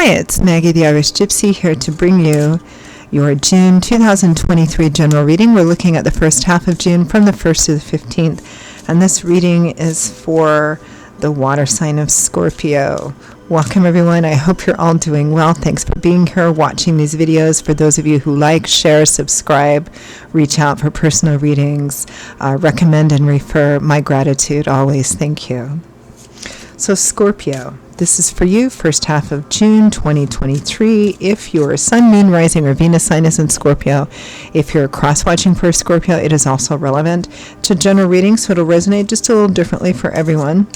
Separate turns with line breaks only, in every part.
Hi, it's Maggie the Irish Gypsy here to bring you your June 2023 general reading. We're looking at the first half of June from the 1st to the 15th, and this reading is for the water sign of Scorpio. Welcome everyone. I hope you're all doing well. Thanks for being here, watching these videos. For those of you who like, share, subscribe, reach out for personal readings, recommend and refer, my gratitude always. Thank you. So Scorpio, this is for you, first half of June 2023. If your sun, moon, rising, or Venus sign is in Scorpio, if you're cross-watching for Scorpio, it is also relevant to general readings, so it'll resonate just a little differently for everyone.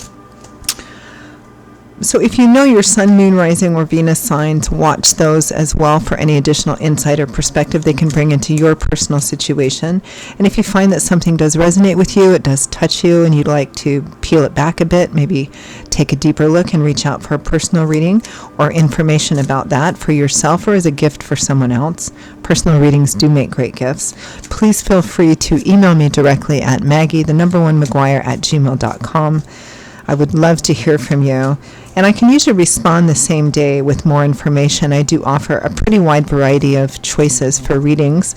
So if you know your sun, moon, rising, or Venus signs, watch those as well for any additional insight or perspective they can bring into your personal situation. And if you find that something does resonate with you, it does touch you, and you'd like to peel it back a bit, maybe take a deeper look and reach out for a personal reading or information about that for yourself or as a gift for someone else. Personal readings do make great gifts. Please feel free to email me directly at maggie1mcguire@gmail.com. I would love to hear from you. And I can usually respond the same day with more information. I do offer a pretty wide variety of choices for readings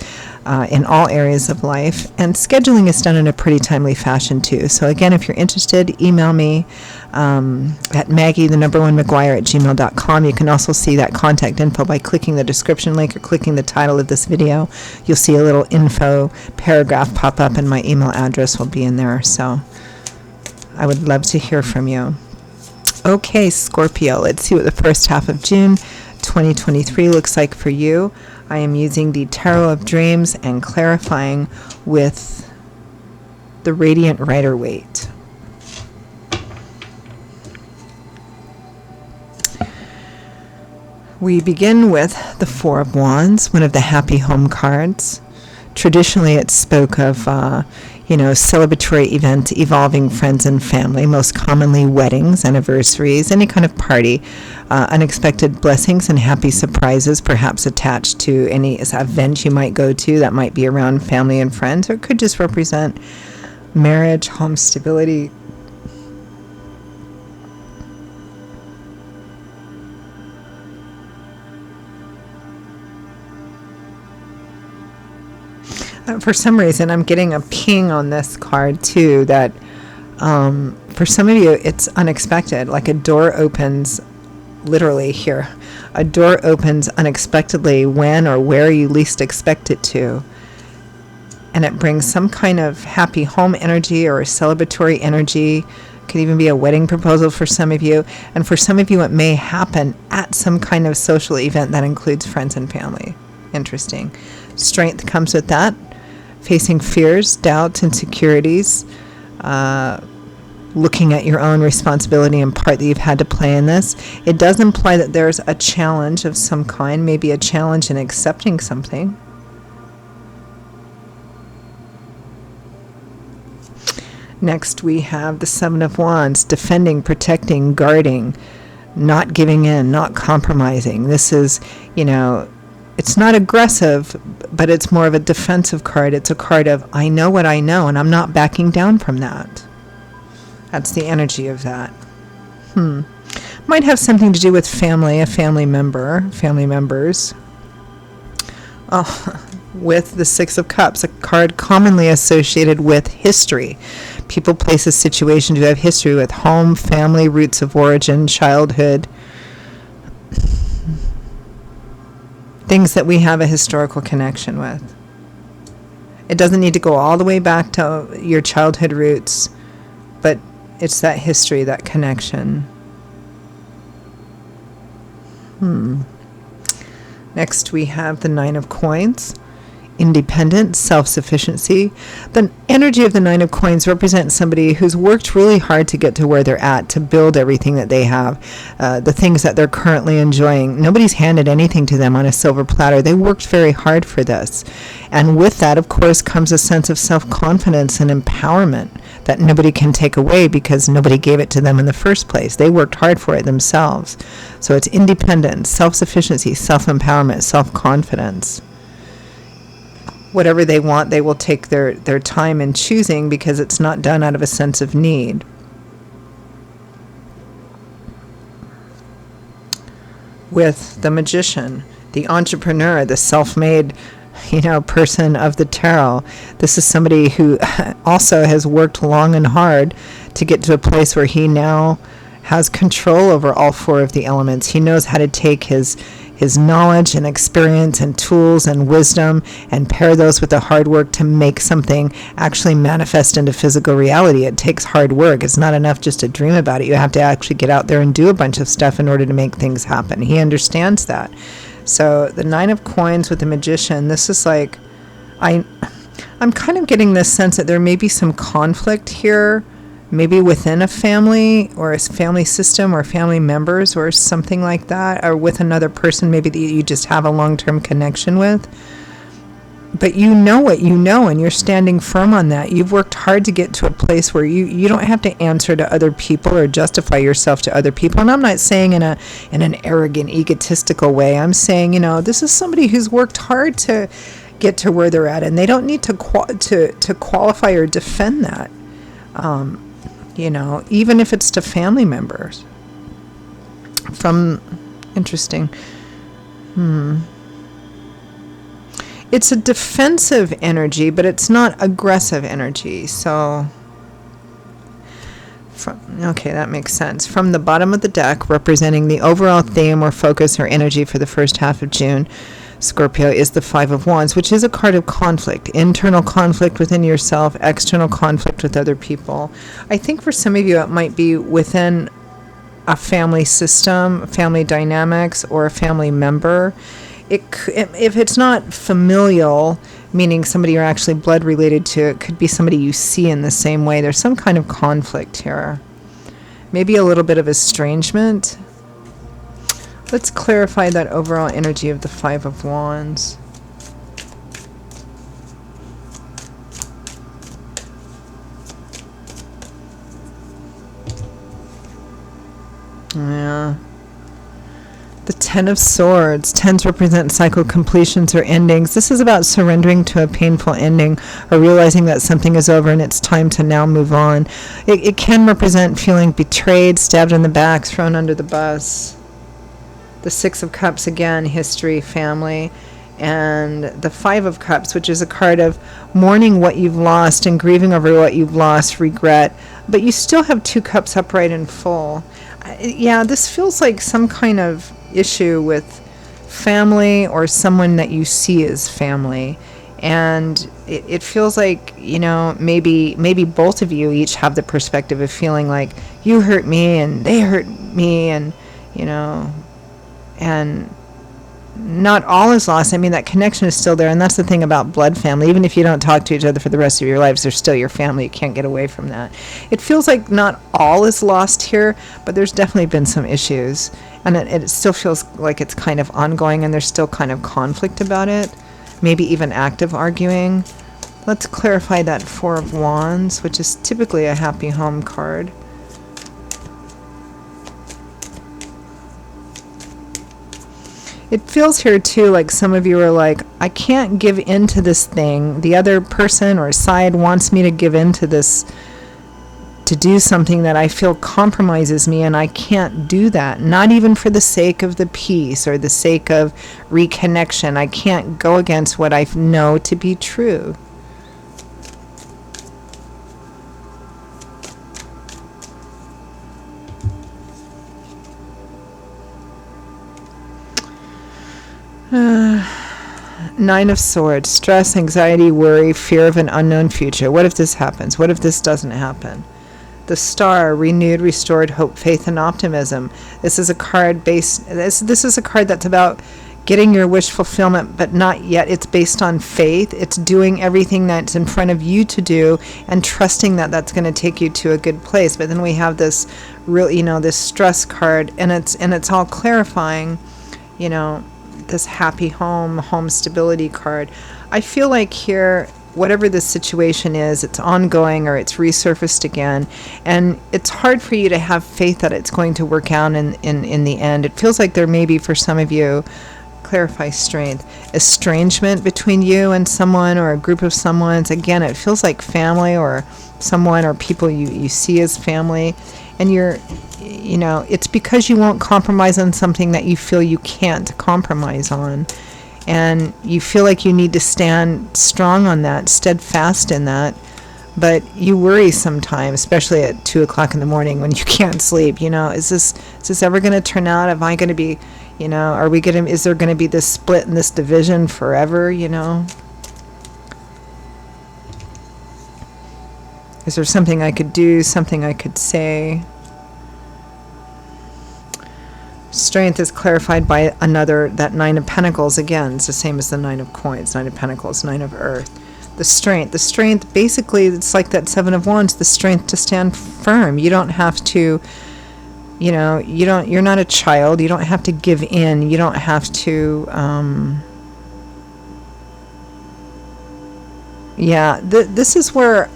in all areas of life. And scheduling is done in a pretty timely fashion too. So again, if you're interested, email me at maggie1mcguire@gmail.com. You can also see that contact info by clicking the description link or clicking the title of this video. You'll see a little info paragraph pop up and my email address will be in there. So I would love to hear from you. Okay, Scorpio, let's see what the first half of June 2023 looks like for you. I am using the Tarot of Dreams and clarifying with the Radiant Rider-Waite. We begin with the Four of Wands, one of the Happy Home cards. Traditionally, it spoke of celebratory event involving friends and family, most commonly weddings, anniversaries, any kind of party, unexpected blessings and happy surprises, perhaps attached to any event you might go to that might be around family and friends, or it could just represent marriage, home stability. For some reason, I'm getting a ping on this card too that for some of you, it's unexpected. Like a door opens, literally here. A door opens unexpectedly when or where you least expect it to. And it brings some kind of happy home energy or a celebratory energy. It could even be a wedding proposal for some of you. And for some of you, it may happen at some kind of social event that includes friends and family. Interesting. Strength comes with that. Facing fears, doubts, insecurities, looking at your own responsibility and part that you've had to play in this. It does imply that there's a challenge of some kind, maybe a challenge in accepting something. Next, we have the Seven of Wands, defending, protecting, guarding, not giving in, not compromising. This is, it's not aggressive, but it's more of a defensive card. It's a card of, I know what I know, and I'm not backing down from that. That's the energy of that. Might have something to do with family, a family member, family members. Oh, with the Six of Cups, a card commonly associated with history. People, places, situations who have history with home, family, roots of origin, childhood. Things that we have a historical connection with. It doesn't need to go all the way back to your childhood roots, but it's that history, that connection. Next, we have the Nine of Coins. Independence, self-sufficiency. The energy of the Nine of Coins represents somebody who's worked really hard to get to where they're at, to build everything that they have, the things that they're currently enjoying. Nobody's handed anything to them on a silver platter. They worked very hard for this. And with that, of course, comes a sense of self-confidence and empowerment that nobody can take away because nobody gave it to them in the first place. They worked hard for it themselves. So it's independence, self-sufficiency, self-empowerment, self-confidence. Whatever they want, they will take their time in choosing because it's not done out of a sense of need. with the Magician, the entrepreneur, the self-made, person of the tarot. This is somebody who also has worked long and hard to get to a place where he now has control over all four of the elements. He knows how to take his knowledge and experience and tools and wisdom and pair those with the hard work to make something actually manifest into physical reality. It takes hard work. It's not enough just to dream about it. You have to actually get out there and do a bunch of stuff in order to make things happen. He understands that. So the Nine of Coins with the Magician, this is like, I'm kind of getting this sense that there may be some conflict here, maybe within a family or a family system or family members or something like that, or with another person maybe that you just have a long-term connection with. But you know what you know, and you're standing firm on that. You've worked hard to get to a place where you don't have to answer to other people or justify yourself to other people. And I'm not saying in an arrogant, egotistical way. I'm saying, this is somebody who's worked hard to get to where they're at, and they don't need to qualify or defend that. Even if it's to family members. Interesting. It's a defensive energy, but it's not aggressive energy. So, okay, that makes sense. From the bottom of the deck, representing the overall theme or focus or energy for the first half of June, Scorpio, is the Five of Wands, which is a card of conflict, internal conflict within yourself, external conflict with other people. I think for some of you, it might be within a family system, family dynamics, or a family member. If it's not familial, meaning somebody you're actually blood related to, it could be somebody you see in the same way. There's some kind of conflict here. Maybe a little bit of estrangement. Let's clarify that overall energy of the Five of Wands. Yeah. The Ten of Swords. Tens represent cycle completions or endings. This is about surrendering to a painful ending or realizing that something is over and it's time to now move on. It can represent feeling betrayed, stabbed in the back, thrown under the bus. The Six of Cups, again, history, family. And the Five of Cups, which is a card of mourning what you've lost and grieving over what you've lost, regret. But you still have two cups upright and full. Yeah, this feels like some kind of issue with family or someone that you see as family. And it feels like, maybe both of you each have the perspective of feeling like you hurt me and they hurt me and, and not all is lost. I mean, that connection is still there, and that's the thing about blood family. Even if you don't talk to each other for the rest of your lives, they're still your family. You can't get away from that. It feels like not all is lost here, but there's definitely been some issues, and it still feels like it's kind of ongoing, and there's still kind of conflict about it, maybe even active arguing. Let's clarify that Four of Wands, which is typically a happy home card. It feels here, too, like some of you are like, I can't give in to this thing. The other person or side wants me to give in to this, to do something that I feel compromises me, and I can't do that. Not even for the sake of the peace or the sake of reconnection. I can't go against what I know to be true. Nine of Swords. Stress, anxiety, worry, fear of an unknown future. What if this happens? What if this doesn't happen? The Star. Renewed, restored hope, faith, and optimism. This is a card based. This is a card that's about getting your wish fulfillment, but not yet. It's based on faith. It's doing everything that's in front of you to do and trusting that that's going to take you to a good place. But then we have this real, this stress card, and it's all clarifying, this happy home stability card. I feel like here, whatever the situation is, it's ongoing or it's resurfaced again, and it's hard for you to have faith that it's going to work out in the end. It feels like there may be, for some of you, clarify strength, estrangement between you and someone or a group of someone's. Again, it feels like family or someone or people you see as family, and it's because you won't compromise on something that you feel you can't compromise on. And you feel like you need to stand strong on that, steadfast in that. But you worry sometimes, especially at 2 o'clock in the morning when you can't sleep. Is this ever going to turn out? Am I going to be, is there going to be this split and this division forever, Is there something I could do, something I could say? Strength is clarified by that 9 of Pentacles. Again, it's the same as the 9 of Coins, 9 of Pentacles, 9 of Earth. The strength, basically, it's like that 7 of Wands, the strength to stand firm. You don't have to, you're not a child. You don't have to give in. You don't have to, this is where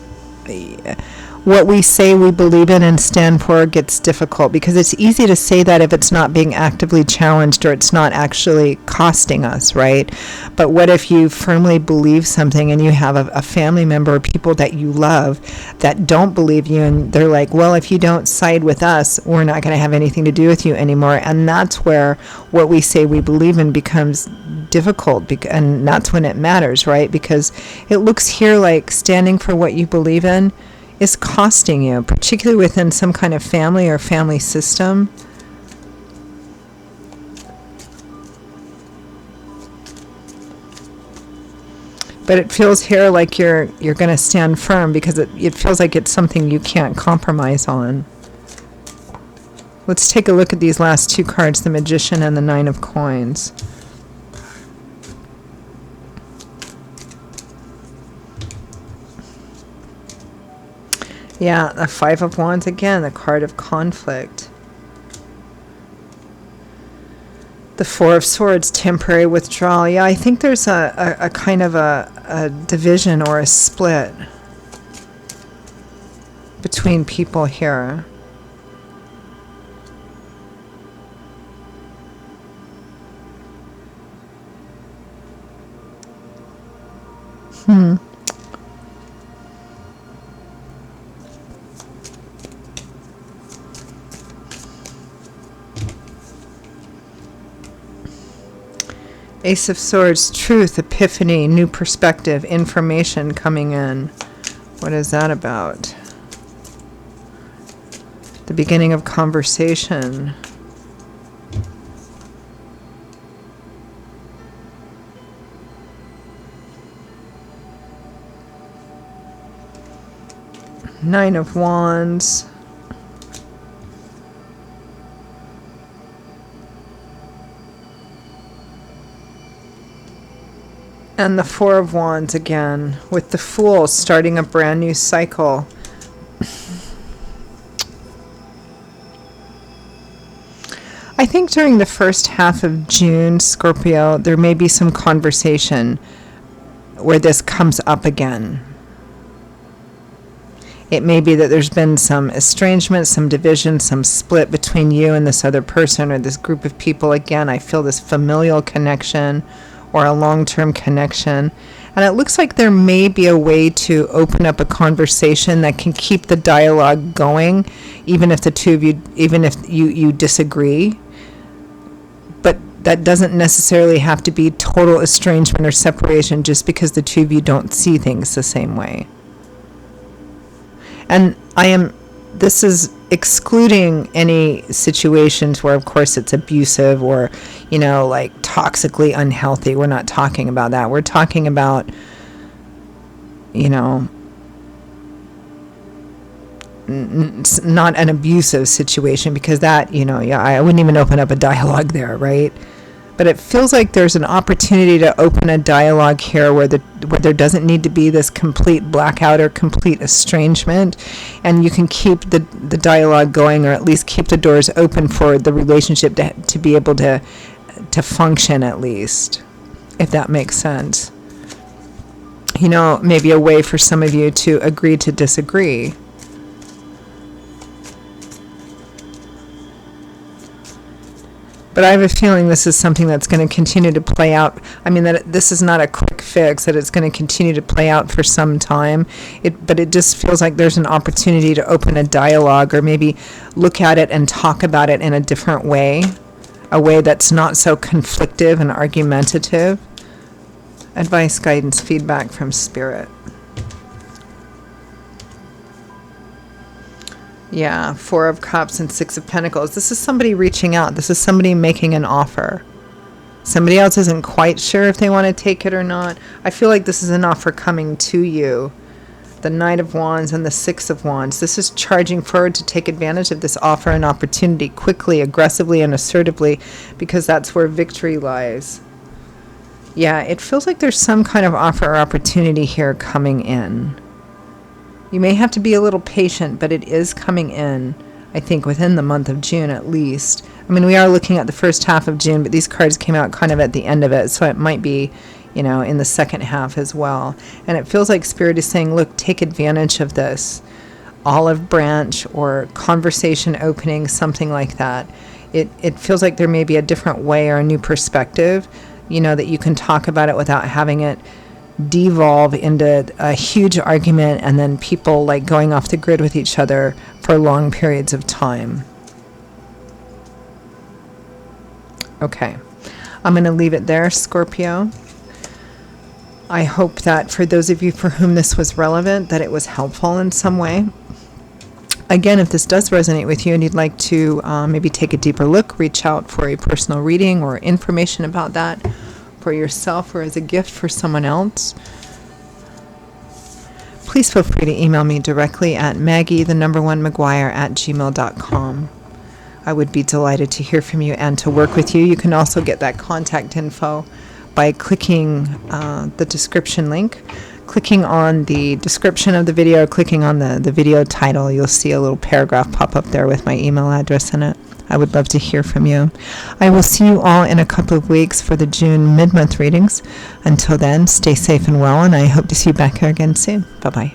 what we say we believe in and stand for gets difficult, because it's easy to say that if it's not being actively challenged or it's not actually costing us, right? But what if you firmly believe something and you have a family member or people that you love that don't believe you, and they're like, well, if you don't side with us, we're not going to have anything to do with you anymore. And that's where what we say we believe in becomes difficult, and that's when it matters, right? Because it looks here like standing for what you believe in is costing you, particularly within some kind of family or family system. But it feels here like you're going to stand firm, because it feels like it's something you can't compromise on. Let's take a look at these last 2 cards, the Magician and the 9 of Coins. Yeah, the 5 of Wands again, the card of conflict. The 4 of Swords, temporary withdrawal. Yeah, I think there's a kind of a division or a split between people here. Ace of Swords, truth, epiphany, new perspective, information coming in. What is that about? The beginning of conversation. Nine of Wands. And the 4 of Wands again, with the Fool starting a brand new cycle. I think during the first half of June, Scorpio, there may be some conversation where this comes up again. It may be that there's been some estrangement, some division, some split between you and this other person or this group of people. Again, I feel this familial connection or a long-term connection. And it looks like there may be a way to open up a conversation that can keep the dialogue going, even if the two of you, even if you disagree. But that doesn't necessarily have to be total estrangement or separation just because the two of you don't see things the same way. And this is excluding any situations where, of course, it's abusive or, like toxically unhealthy. We're not talking about that. We're talking about, not an abusive situation, because that, I wouldn't even open up a dialogue there, right? But it feels like there's an opportunity to open a dialogue here where there doesn't need to be this complete blackout or complete estrangement, and you can keep the dialogue going, or at least keep the doors open for the relationship to be able to function, at least, if that makes sense. Maybe a way for some of you to agree to disagree. But I have a feeling this is something that's going to continue to play out. I mean, that this is not a quick fix, that it's going to continue to play out for some time. But it just feels like there's an opportunity to open a dialogue, or maybe look at it and talk about it in a different way, a way that's not so conflictive and argumentative. Advice, guidance, feedback from Spirit. Yeah, Four of Cups and Six of Pentacles. This is somebody reaching out. This is somebody making an offer. Somebody else isn't quite sure if they want to take it or not. I feel like this is an offer coming to you. The Knight of Wands and the Six of Wands. This is charging forward to take advantage of this offer and opportunity quickly, aggressively, and assertively, because that's where victory lies. Yeah, it feels like there's some kind of offer or opportunity here coming in. You may have to be a little patient, but it is coming in, I think, within the month of June at least. I mean, we are looking at the first half of June, but these cards came out kind of at the end of it, so it might be, in the second half as well. And it feels like Spirit is saying, look, take advantage of this olive branch or conversation opening, something like that. It feels like there may be a different way or a new perspective, that you can talk about it without having it devolve into a huge argument and then people like going off the grid with each other for long periods of time. Okay, I'm going to leave it there, Scorpio. I hope that for those of you for whom this was relevant, that it was helpful in some way. Again, if this does resonate with you and you'd like to maybe take a deeper look, reach out for a personal reading or information about that for yourself or as a gift for someone else, please feel free to email me directly at maggie1mcguire@gmail.com. I would be delighted to hear from you and to work with you. You can also get that contact info by clicking the description link. Clicking on the description of the video, clicking on the video title, you'll see a little paragraph pop up there with my email address in it. I would love to hear from you. I will see you all in a couple of weeks for the June mid-month readings. Until then, stay safe and well, and I hope to see you back here again soon. Bye-bye.